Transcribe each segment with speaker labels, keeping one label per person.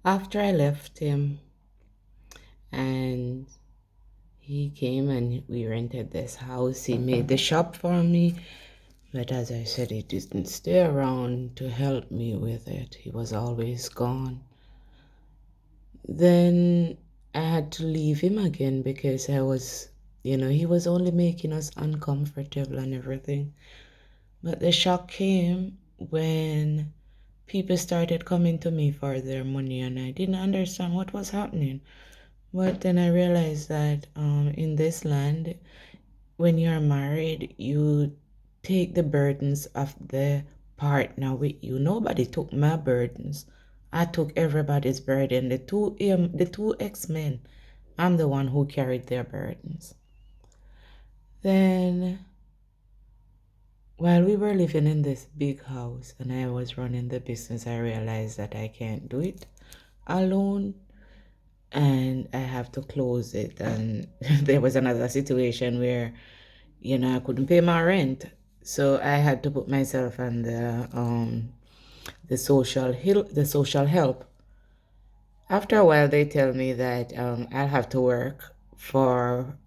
Speaker 1: After I left him and he came and we rented this house, he made the shop for me. But as I said, he didn't stay around to help me with it. He was always gone. Then I had to leave him again because he was only making us uncomfortable and everything. But the shock came when people started coming to me for their money and I didn't understand what was happening. But then I realized that in this land, when you're married, you take the burdens of the partner with you. Nobody took my burdens. I took everybody's burden. The two ex-men, I'm the one who carried their burdens. Then, while we were living in this big house and I was running the business, I realized that I can't do it alone and I have to close it. And there was another situation where I couldn't pay my rent. So I had to put myself on the social help. After a while, they tell me that I'll have to work for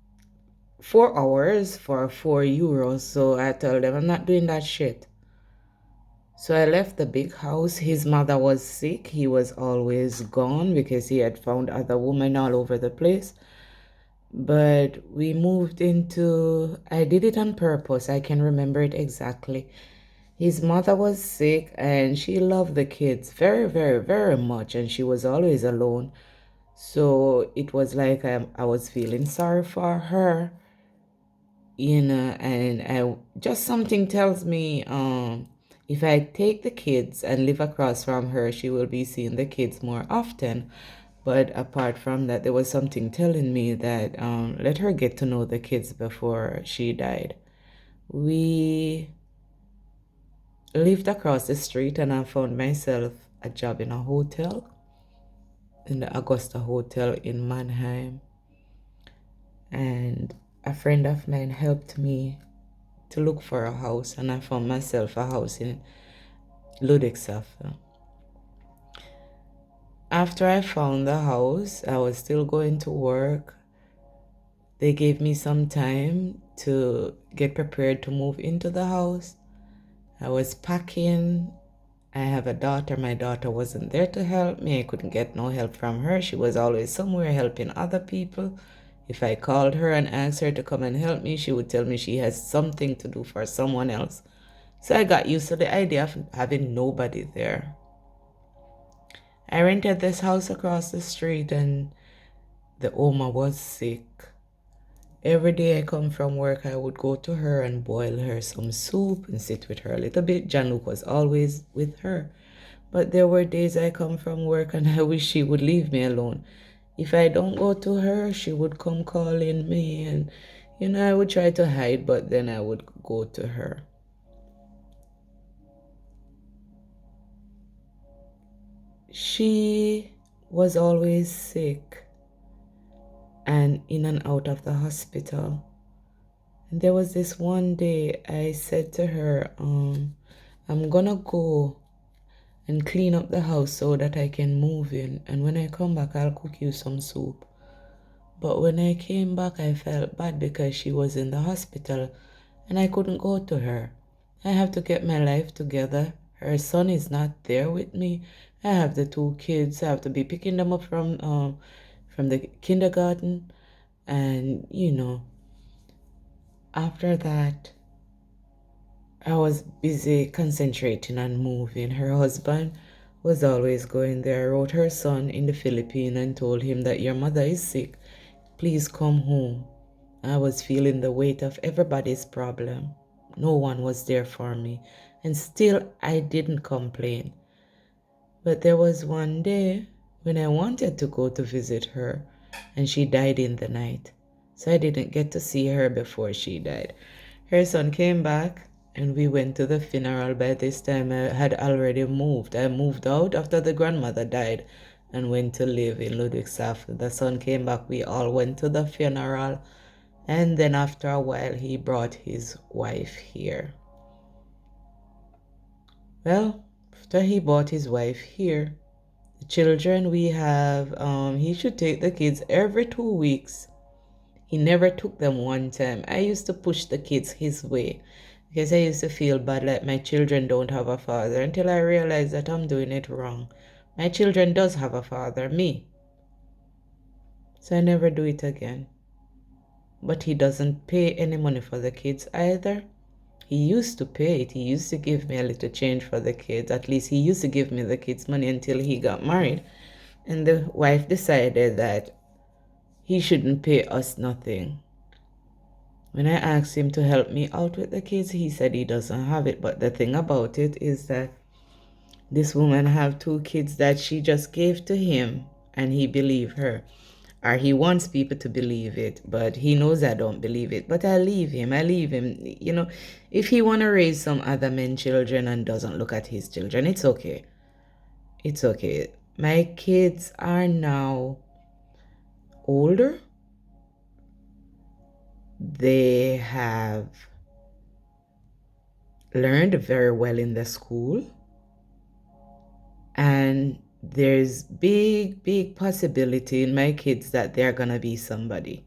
Speaker 1: 4 hours for €4. So I told them I'm not doing that shit. So I left the big house. His mother was sick. He was always gone because he had found other women all over the place. But we moved into, I did it on purpose. I can remember it exactly. His mother was sick and she loved the kids very, very, very much. And she was always alone. So it was like I was feeling sorry for her, and just something tells me if I take the kids and live across from her, she will be seeing the kids more often. But apart from that, there was something telling me that let her get to know the kids before she died. We lived across the street and I found myself a job in a hotel, in the Augusta Hotel in Mannheim. And a friend of mine helped me to look for a house and I found myself a house in Ludwigshafen. After I found the house, I was still going to work. They gave me some time to get prepared to move into the house. I was packing. I have a daughter. My daughter wasn't there to help me. I couldn't get no help from her. She was always somewhere helping other people. If I called her and asked her to come and help me, she would tell me she has something to do for someone else. So I got used to the idea of having nobody there. I rented this house across the street and the owner was sick. Every day I come from work, I would go to her and boil her some soup and sit with her a little bit. Jean-Luc was always with her. But there were days I come from work and I wish she would leave me alone. If I don't go to her, she would come calling me and, I would try to hide, but then I would go to her. She was always sick and in and out of the hospital. And there was this one day I said to her, I'm gonna go and clean up the house so that I can move in. And when I come back, I'll cook you some soup. But when I came back, I felt bad because she was in the hospital and I couldn't go to her. I have to get my life together. Her son is not there with me. I have the two kids. I have to be picking them up from the kindergarten. And, after that, I was busy concentrating on moving. Her husband was always going there. I wrote her son in the Philippines and told him that your mother is sick. Please come home. I was feeling the weight of everybody's problem. No one was there for me. And still, I didn't complain. But there was one day when I wanted to go to visit her, and she died in the night. So I didn't get to see her before she died. Her son came back, and we went to the funeral. By this time, I had already moved. I moved out after the grandmother died and went to live in Ludwigshafen. The son came back. We all went to the funeral. And then after a while, he brought his wife here. Well, after he brought his wife here, The children we have, he should take the kids every 2 weeks. He never took them one time. I used to push the kids his way because I used to feel bad like my children don't have a father until I realized that I'm doing it wrong. My children does have a father, me. So I never do it again. But he doesn't pay any money for the kids either. He used to pay it. He used to give me a little change for the kids. At least he used to give me the kids' money until he got married. And the wife decided that he shouldn't pay us nothing. When I asked him to help me out with the kids, he said he doesn't have it. But the thing about it is that this woman have two kids that she just gave to him and he believed her. Or he wants people to believe it, but he knows I don't believe it. But I leave him. You know, if he want to raise some other men children and doesn't look at his children, it's okay. It's okay. My kids are now older. They have learned very well in the school. And there's big possibility in my kids that they're gonna be somebody.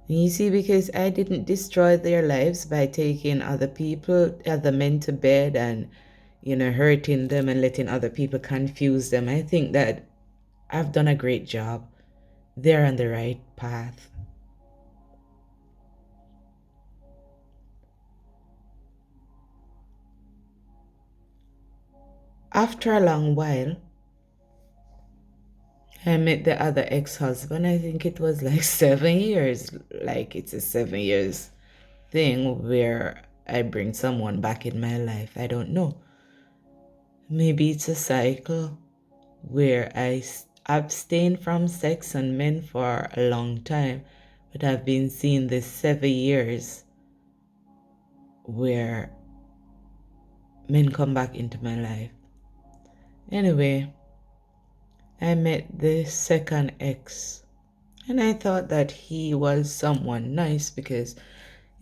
Speaker 1: And you see, because I didn't destroy their lives by taking other men to bed and, hurting them and letting other people confuse them. I think that I've done a great job. They're on the right path. After a long while, I met the other ex-husband. I think it was like 7 years. Like it's a 7 years thing where I bring someone back in my life. I don't know. Maybe it's a cycle where I abstain from sex and men for a long time, but I've been seeing this 7 years where men come back into my life. Anyway, I met the second ex, and I thought that he was someone nice because,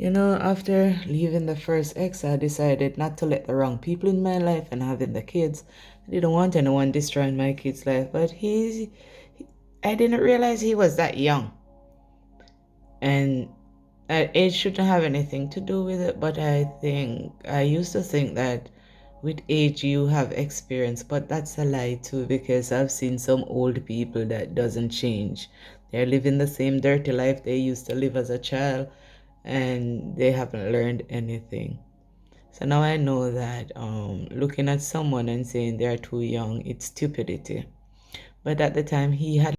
Speaker 1: after leaving the first ex, I decided not to let the wrong people in my life and having the kids. I didn't want anyone destroying my kid's life, but I didn't realize he was that young. And age shouldn't have anything to do with it, but I used to think that with age you have experience, but that's a lie too, because I've seen some old people that doesn't change. They're living the same dirty life they used to live as a child, and they haven't learned anything. So now I know that looking at someone and saying they're too young, it's stupidity. But at the time he had